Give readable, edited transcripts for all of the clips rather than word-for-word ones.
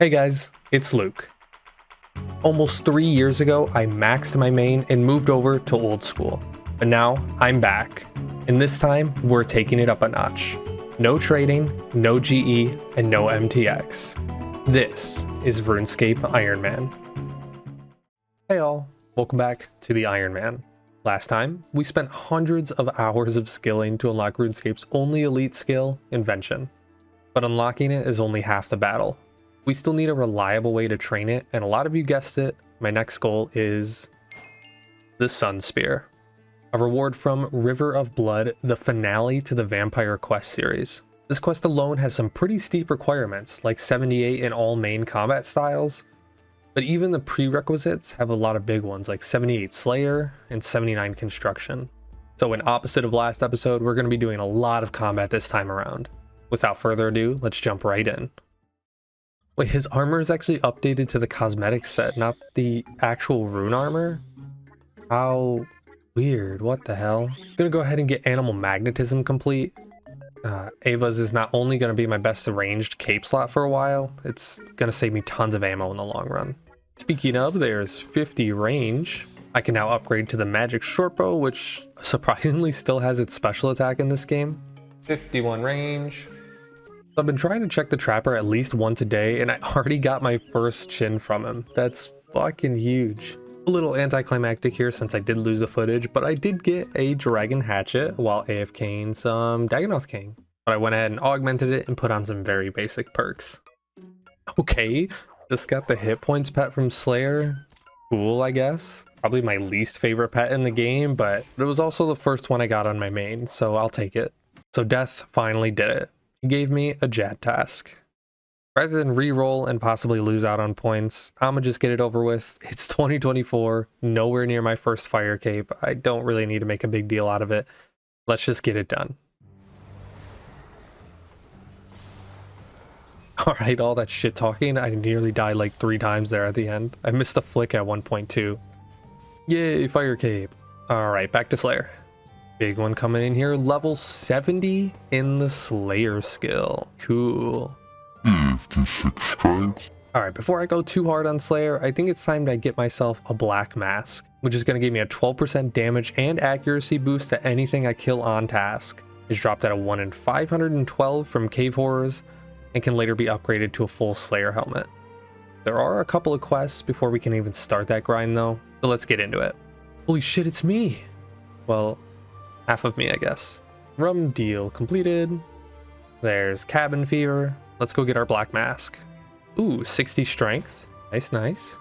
Hey guys, it's Luke. Almost 3 years ago, I maxed my main and moved over to old school. But now, I'm back. And this time, we're taking it up a notch. No trading, no GE, and no MTX. This is Runescape Ironman. Hey all, welcome back to the Ironman. Last time, we spent hundreds of hours of skilling to unlock Runescape's only elite skill, Invention. But unlocking it is only half the battle. We still need a reliable way to train it, and a lot of you guessed it, my next goal is the sunspear. A reward from River of Blood, the finale to the Vampire Quest series. This quest alone has some pretty steep requirements, like 78 in all main combat styles, but even the prerequisites have a lot of big ones, like 78 Slayer and 79 Construction. So in opposite of last episode, we're going to be doing a lot of combat this time around. Without further ado, let's jump right in. Wait, his armor is actually updated to the cosmetic set, not the actual rune armor? How weird, what the hell? I'm gonna go ahead and get Animal Magnetism complete. Ava's is not only gonna be my best ranged cape slot for a while, it's gonna save me tons of ammo in the long run. Speaking of, there's 50 range. I can now upgrade to the magic shortbow, which surprisingly still has its special attack in this game. 51 range. I've been trying to check the trapper at least once a day, and I already got my first chin from him. That's fucking huge. A little anticlimactic here since I did lose the footage, but I did get a dragon hatchet while AFKing some Dagonoth King. But I went ahead and augmented it and put on some very basic perks. Okay, just got the hit points pet from Slayer. Cool, I guess. Probably my least favorite pet in the game, but it was also the first one I got on my main, so I'll take it. So Death finally did it. He gave me a Jad task. Rather than re-roll and possibly lose out on points, I'ma just get it over with. It's 2024, nowhere near my first fire cape. I don't really need to make a big deal out of it. Let's just get it done. Alright, all that shit talking, I nearly died like 3 times there at the end. I missed a flick at one point too. Yay, fire cape. Alright, back to Slayer. Big one coming in here, level 70 in the Slayer skill. Cool. 56 strength. Alright, before I go too hard on Slayer, I think it's time to get myself a black mask, which is going to give me a 12% damage and accuracy boost to anything I kill on task. It's dropped at a 1 in 512 from Cave Horrors, and can later be upgraded to a full Slayer helmet. There are a couple of quests before we can even start that grind though, so let's get into it. Holy shit, it's me! Well, half of me, I guess. Rum deal completed. There's cabin fever. Let's go get our black mask. Ooh, 60 strength. Nice, nice.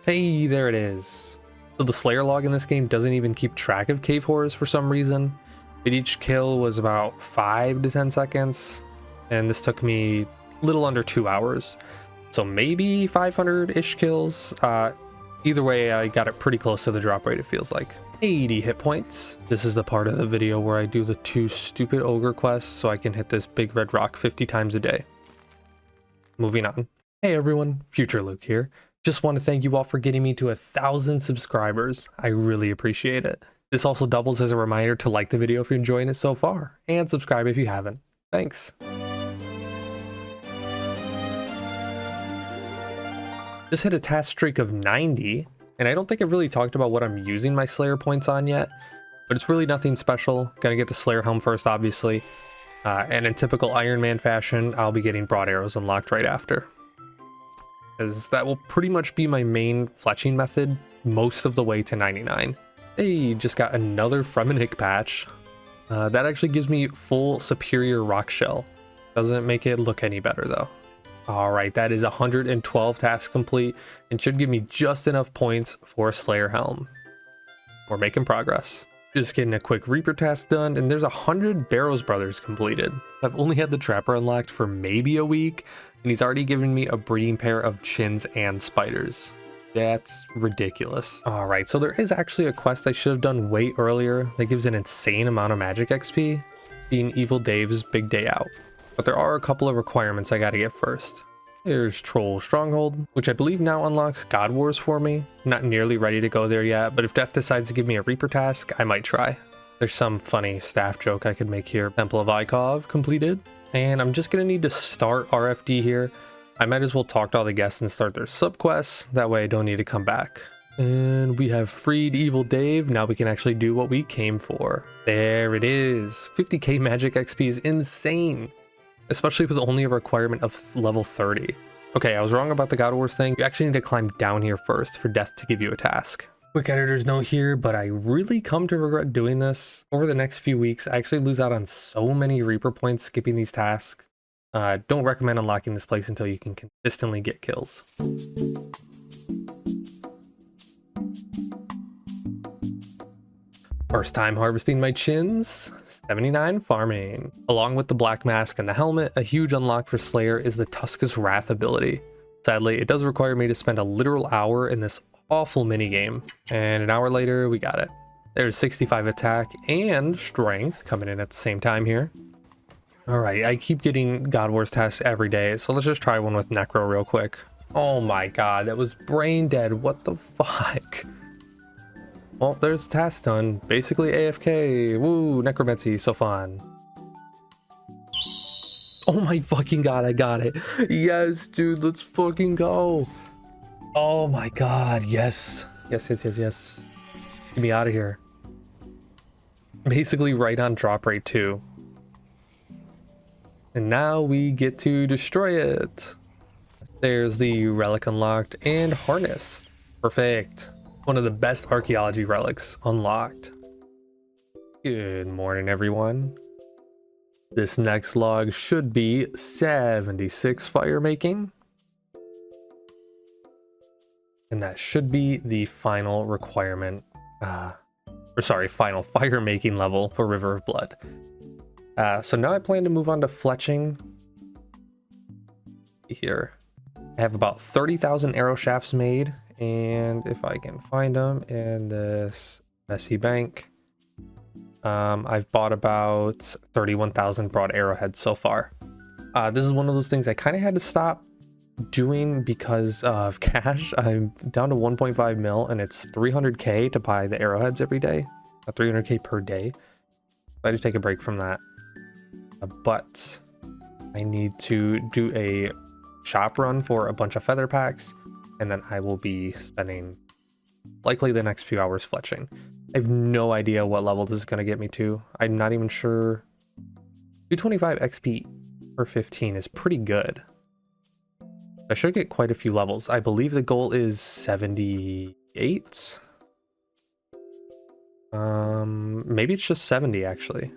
Hey, there it is. So the Slayer log in this game doesn't even keep track of cave horrors for some reason, but each kill was about 5 to 10 seconds, and this took me a little under 2 hours. So maybe 500-ish kills. Either way, I got it pretty close to the drop rate, it feels like. 80 hit points. This is the part of the video where I do the 2 stupid ogre quests so I can hit this big red rock 50 times a day. Moving on. Hey everyone, Future Luke here. Just want to thank you all for getting me to 1,000 subscribers. I really appreciate it. This also doubles as a reminder to like the video if you're enjoying it so far, and subscribe if you haven't. Thanks. Just hit a task streak of 90. And I don't think I've really talked about what I'm using my Slayer points on yet, but it's really nothing special. Gonna get the Slayer helm first, obviously. And in typical Ironman fashion, I'll be getting broad arrows unlocked right after, as that will pretty much be my main fletching method most of the way to 99. Hey, just got another Fremennik patch. That actually gives me full superior rock shell. Doesn't make it look any better though. Alright, that is 112 tasks complete and should give me just enough points for a Slayer helm. We're making progress. Just getting a quick Reaper task done, and there's 100 Barrows Brothers completed. I've only had the Trapper unlocked for maybe a week, and he's already given me a breeding pair of chins and spiders. That's ridiculous. Alright, so there is actually a quest I should have done way earlier that gives an insane amount of magic XP, being Evil Dave's Big Day Out. But there are a couple of requirements I gotta get first. There's Troll Stronghold, which I believe now unlocks God Wars for me. Not nearly ready to go there yet, but if Death decides to give me a Reaper task, I might try. There's some funny staff joke I could make here. Temple of Ikov completed. And I'm just gonna need to start RFD here. I might as well talk to all the guests and start their subquests. That way I don't need to come back. And we have freed Evil Dave. Now we can actually do what we came for. There it is. 50k magic XP is insane, especially with only a requirement of level 30. Okay, I was wrong about the God Wars thing. You actually need to climb down here first for death to give you a task. Quick editor's note here, but I really come to regret doing this. Over the next few weeks, I actually lose out on so many Reaper points skipping these tasks. Don't recommend unlocking this place until you can consistently get kills. First time harvesting my chins, 79 farming. Along with the black mask and the helmet, a huge unlock for Slayer is the Tusca's Wrath ability. Sadly, it does require me to spend a literal hour in this awful minigame, and an hour later, we got it. There's 65 attack and strength coming in at the same time here. Alright, I keep getting God Wars tasks every day, so let's just try one with Necro real quick. Oh my god, that was brain dead. What the fuck? Well, there's the task done. Basically AFK. Woo, necromancy, so fun. Oh my fucking god, I got it. Yes, dude, let's fucking go. Oh my god, yes. Yes. Get me out of here. Basically right on drop rate too. And now we get to destroy it. There's the relic unlocked and harnessed. Perfect. One of the best archaeology relics unlocked. Good morning, everyone. This next log should be 76 fire making. And that should be the final requirement. Final fire making level for River of Blood. So now I plan to move on to fletching. Here. I have about 30,000 arrow shafts made. And if I can find them in this messy bank, I've bought about 31,000 broad arrowheads so far. This is one of those things I kind of had to stop doing because of cash. I'm down to 1.5 mil and it's 300k to buy the arrowheads every day, 300k per day. I had to take a break from that, but I need to do a shop run for a bunch of feather packs. And then I will be spending likely the next few hours fletching. I have no idea what level this is going to get me to. I'm not even sure. 225 XP per 15 is pretty good. I should get quite a few levels. I believe the goal is 78. Maybe it's just 70 actually.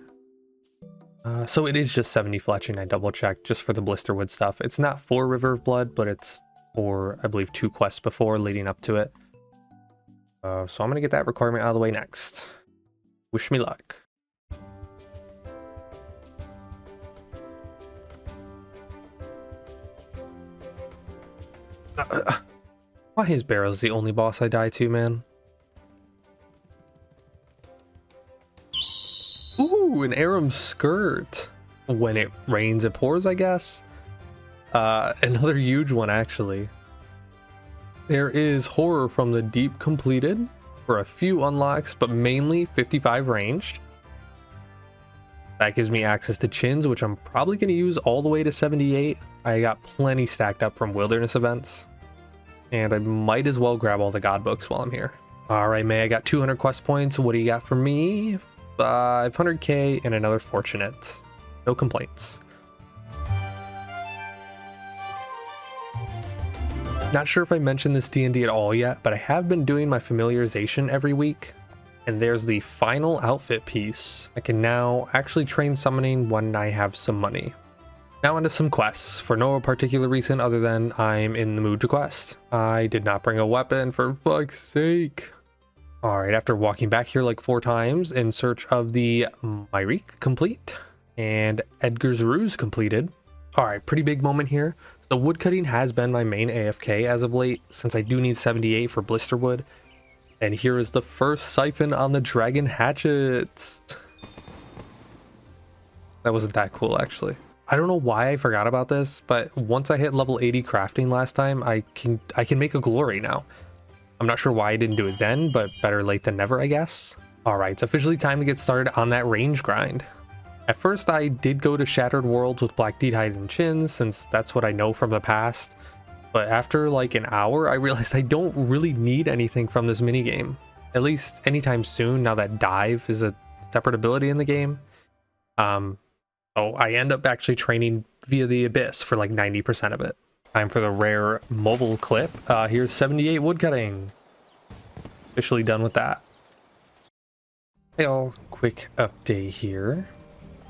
So it is just 70 fletching. I double checked just for the blisterwood stuff. It's not for River of Blood, but it's for, I believe, 2 quests before leading up to it. So I'm going to get that requirement out of the way next. Wish me luck. Why is Barrows the only boss I die to, man? Ooh, an Aram skirt. When it rains, it pours, I guess. Another huge one, actually. There is Horror from the Deep completed for a few unlocks, but mainly 55 ranged. That gives me access to chins, which I'm probably going to use all the way to 78. I got plenty stacked up from wilderness events. And I might as well grab all the god books while I'm here. All right, May, I got 200 quest points. What do you got for me? 500k and another fortunate. No complaints. Not sure if I mentioned this D&D at all yet, but I have been doing my familiarization every week. And there's the final outfit piece. I can now actually train summoning when I have some money. Now onto some quests, for no particular reason other than I'm in the mood to quest. I did not bring a weapon, for fuck's sake. Alright, after walking back here like 4 times in search of the Myrique complete and Edgar's Ruse completed. Alright, pretty big moment here. The woodcutting has been my main AFK as of late, since I do need 78 for blisterwood. And here is the first siphon on the dragon hatchet. That wasn't that cool, actually. I don't know why I forgot about this, but once I hit level 80 crafting last time, I can make a glory now. I'm not sure why I didn't do it then, but better late than never, I guess. All right, it's officially time to get started on that range grind. At first, I did go to Shattered Worlds with Black Deed Hide and Chins, since that's what I know from the past. But after like an hour, I realized I don't really need anything from this minigame. At least anytime soon, now that Dive is a separate ability in the game. So I end up actually training via the Abyss for like 90% of it. Time for the rare mobile clip. Here's 78 woodcutting. Officially done with that. Hey all, quick update here.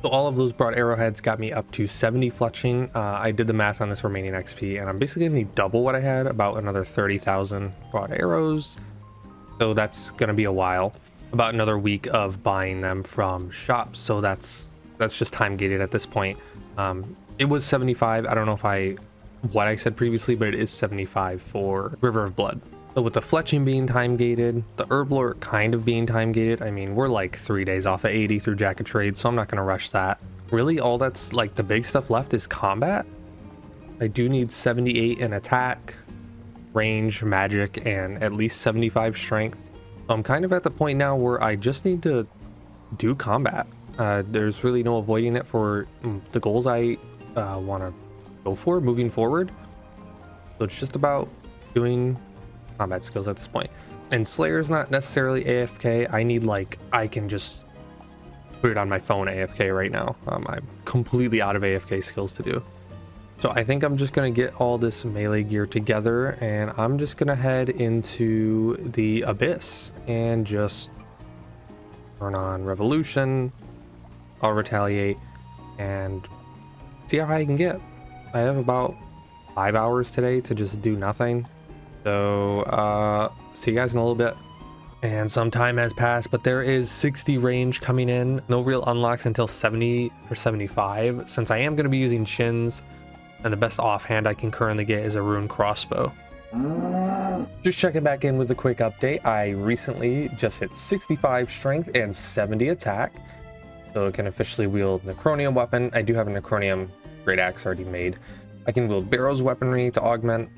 So all of those broad arrowheads got me up to 70 fletching. I did the math on this remaining XP, and I'm basically gonna need double what I had, about another 30,000 broad arrows. So that's gonna be a while. About another week of buying them from shops. So that's just time gated at this point. It was 75. I don't know what I said previously, but it is 75 for River of Blood. So with the fletching being time gated, the herb lore kind of being time gated, I mean, we're like 3 days off of 80 through Jack of Trades, so I'm not going to rush that. Really, all that's like the big stuff left is combat. I do need 78 in attack, range, magic, and at least 75 strength. So I'm kind of at the point now where I just need to do combat. There's really no avoiding it for the goals I want to go for moving forward. So it's just about doing combat skills at this point. And Slayer's not necessarily AFK. I can just put it on my phone AFK right now. I'm completely out of AFK skills to do. So I think I'm just gonna get all this melee gear together, and I'm just gonna head into the Abyss and just turn on Revolution. I'll retaliate and see how high I can get. I have about 5 hours today to just do nothing. So see you guys in a little bit. And some time has passed, but there is 60 range coming in. No real unlocks until 70 or 75, since I am going to be using chins, and the best offhand I can currently get is a rune crossbow. Just checking back in with a quick update. I recently just hit 65 strength and 70 attack, so I can officially wield Necronium weapon. I do have a Necronium great axe already made. I can wield Barrow's weaponry to augment,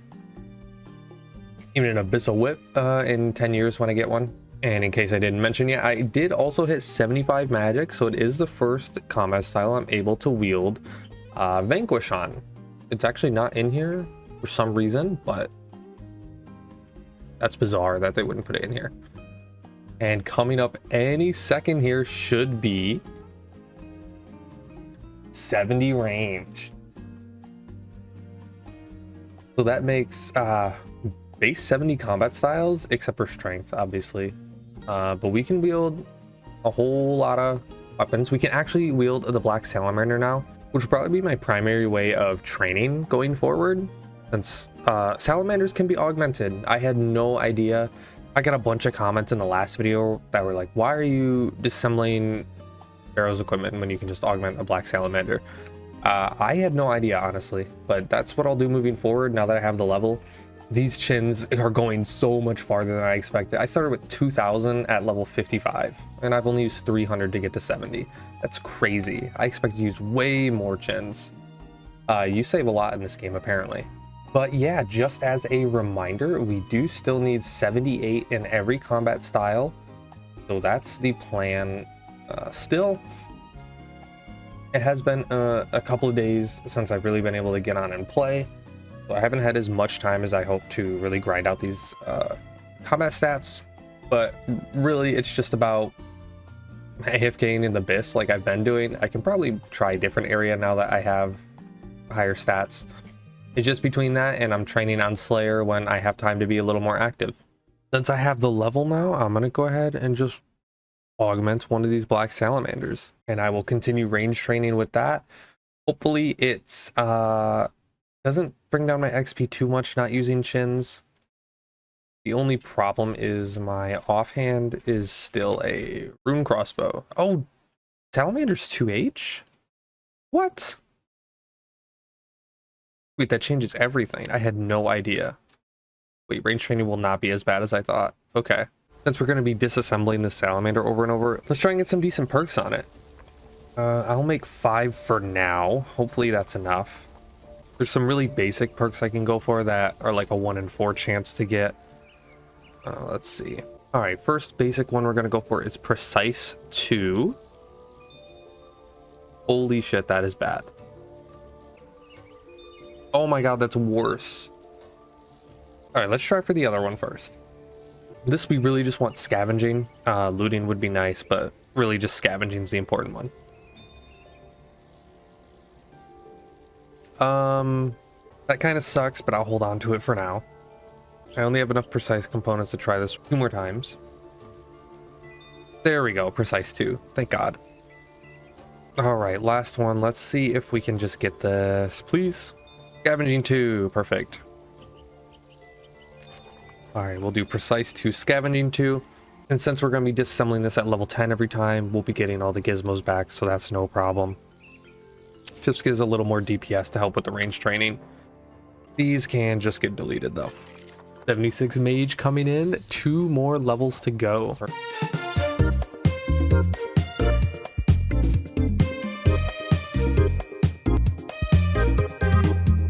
even an Abyssal Whip in 10 years when I get one. And in case I didn't mention yet, I did also hit 75 magic, so it is the first combat style I'm able to wield Vanquish on. It's actually not in here for some reason, but that's bizarre that they wouldn't put it in here. And coming up any second here should be 70 range. So that makes base 70 combat styles, except for strength, obviously. But we can wield a whole lot of weapons. We can actually wield the Black Salamander now, which will probably be my primary way of training going forward, since salamanders can be augmented. I had no idea. I got a bunch of comments in the last video that were like, why are you disassembling Barrow's equipment when you can just augment a Black Salamander? I had no idea, honestly, but that's what I'll do moving forward now that I have the level. These chins are going so much farther than I expected. I started with 2,000 at level 55, and I've only used 300 to get to 70. That's crazy. I expect to use way more chins. You save a lot in this game, apparently. But yeah, just as a reminder, we do still need 78 in every combat style. So that's the plan still. It has been a couple of days since I've really been able to get on and play. So I haven't had as much time as I hope to really grind out these combat stats, but really it's just about AFKing in the Abyss like I've been doing. I can probably try a different area now that I have higher stats. It's just between that and I'm training on Slayer when I have time to be a little more active. Since I have the level now, I'm going to go ahead and just augment one of these Black Salamanders, and I will continue range training with that. Hopefully it's doesn't bring down my XP too much not using chins. The only problem is my offhand is still a rune crossbow. Oh, Salamander's 2H? What? Wait, that changes everything. I had no idea. Wait, range training will not be as bad as I thought. Okay. Since we're going to be disassembling the Salamander over and over, let's try and get some decent perks on it. I'll make 5 for now. Hopefully that's enough. There's some really basic perks I can go for that are like a 1 in 4 chance to get. Let's see. All right, first basic one we're going to go for is Precise 2. Holy shit, that is bad. Oh my god, that's worse. All right, let's try for the other one first. This, we really just want scavenging. Looting would be nice, but really just scavenging is the important one. That kind of sucks, but I'll hold on to it for now. I only have enough precise components to try this 2 more times. There we go, precise 2. Thank God. All right, last one. Let's see if we can just get this, please. Scavenging 2, perfect. All right, we'll do precise 2, scavenging 2. And since we're going to be disassembling this at level 10 every time, we'll be getting all the gizmos back, so that's no problem. Just gives a little more DPS to help with the range training. These can just get deleted though. 76 mage coming in, 2 more levels to go.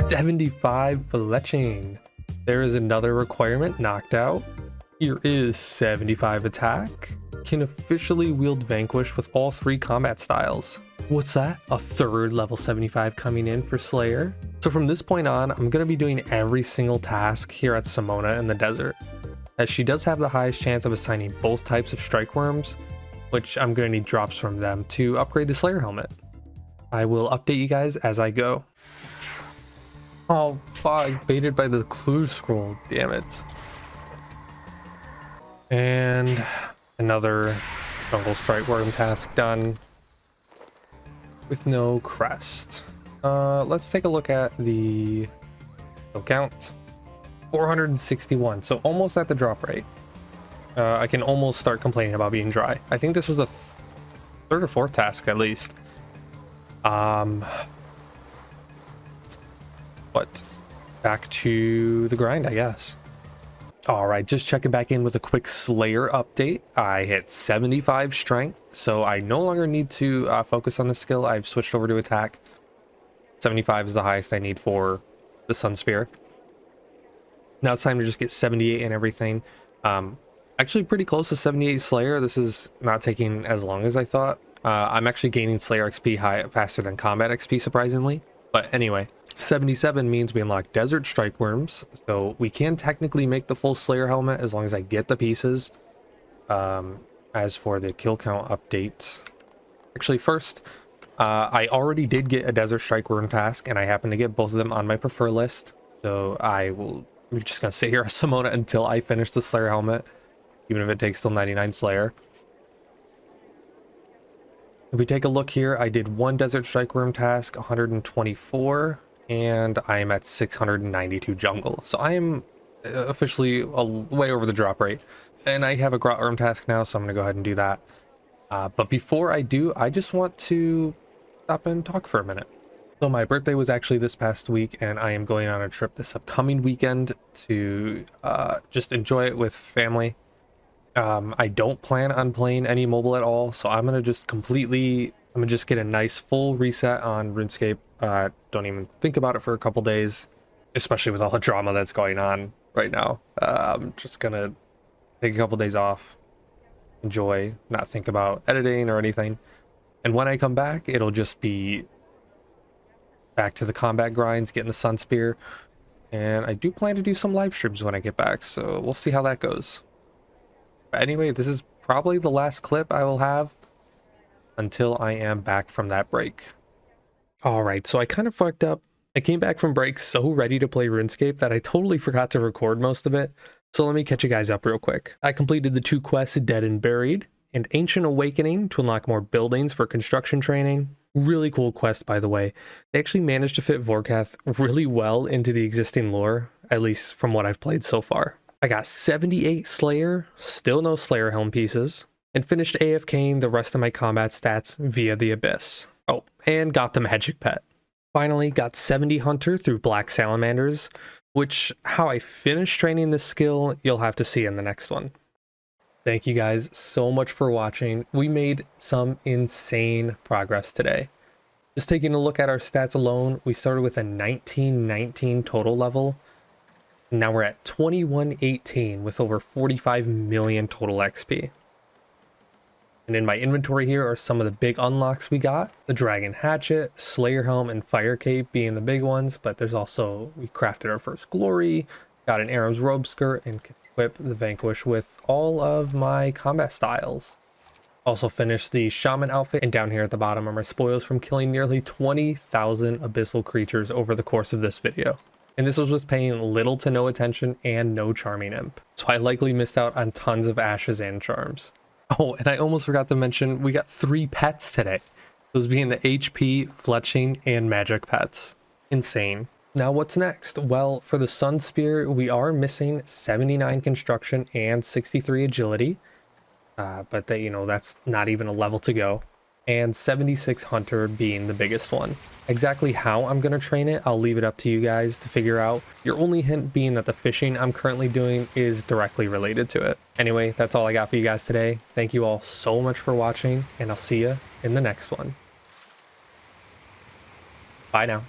$75 fletching. There is another requirement knocked out. Here is 75 attack. Can officially wield Vanquish with all 3 combat styles. What's that? A 3rd level 75 coming in for Slayer. So from this point on, I'm going to be doing every single task here at Simona in the desert, as she does have the highest chance of assigning both types of strike worms, which I'm going to need drops from them to upgrade the Slayer helmet. I will update you guys as I go. Oh fuck, baited by the clue scroll, damn it. And another jungle strike worm task done with no crest. Let's take a look at the count. 461, so almost at the drop rate. I can almost start complaining about being dry. I think this was the 3rd or 4th task at least. But back to the grind, I guess. All right, just checking back in with a quick Slayer update. I hit 75 strength, so I no longer need to focus on the skill. I've switched over to attack. 75 is the highest I need for the sunspear. Now it's time to just get 78 and everything. Actually pretty close to 78 Slayer. This is not taking as long as I thought. I'm actually gaining Slayer XP faster than combat XP, surprisingly. But anyway, 77 means we unlock desert strike worms, so we can technically make the full Slayer helmet as long as I get the pieces. As for the kill count updates, actually first, I already did get a desert strike worm task, and I happen to get both of them on my prefer list, so we're just gonna sit here at Simona until I finish the Slayer helmet, even if it takes till 99 Slayer. If we take a look here, I did 1 desert strike worm task, 124, and I am at 692 jungle. So I am officially way over the drop rate. And I have a grot worm task now, so I'm going to go ahead and do that. But before I do, I just want to stop and talk for a minute. So my birthday was actually this past week, and I am going on a trip this upcoming weekend to just enjoy it with family. I don't plan on playing any mobile at all, so I'm gonna just get a nice full reset on RuneScape. Don't even think about it for a couple days, especially with all the drama that's going on right now. I'm just gonna take a couple days off, enjoy, not think about editing or anything. And when I come back, it'll just be back to the combat grinds, getting the sunspear. And I do plan to do some live streams when I get back, so we'll see how that goes. But anyway, this is probably the last clip I will have until I am back from that break. All right, so I kind of fucked up. I came back from break so ready to play RuneScape that I totally forgot to record most of it. So let me catch you guys up real quick. I completed the 2 quests, Dead and Buried and Ancient Awakening, to unlock more buildings for construction training. Really cool quest, by the way. They actually managed to fit Vorkath really well into the existing lore, at least from what I've played so far. I got 78 Slayer, still no Slayer helm pieces, and finished AFKing the rest of my combat stats via the Abyss. Oh, and got the magic pet. Finally got 70 Hunter through Black Salamanders, which how I finished training this skill, you'll have to see in the next one. Thank you guys so much for watching. We made some insane progress today. Just taking a look at our stats alone, we started with a 1919 total level. Now we're at 2118 with over 45 million total XP. And in my inventory here are some of the big unlocks we got. The Dragon Hatchet, Slayer Helm, and Fire Cape being the big ones, but there's also, we crafted our first glory, got an Aram's robe skirt, and can equip the Vanquish with all of my combat styles. Also finished the Shaman outfit, and down here at the bottom are my spoils from killing nearly 20,000 abyssal creatures over the course of this video. And this was with paying little to no attention and no charming imp. So I likely missed out on tons of ashes and charms. Oh, and I almost forgot to mention, we got 3 pets today. Those being the HP, fletching, and magic pets. Insane. Now what's next? Well, for the sunspear, we are missing 79 construction and 63 agility. But that's not even a level to go. And 76 hunter being the biggest one. Exactly how I'm going to train it, I'll leave it up to you guys to figure out. Your only hint being that the fishing I'm currently doing is directly related to it. Anyway, that's all I got for you guys today. Thank you all so much for watching, and I'll see you in the next one. Bye now.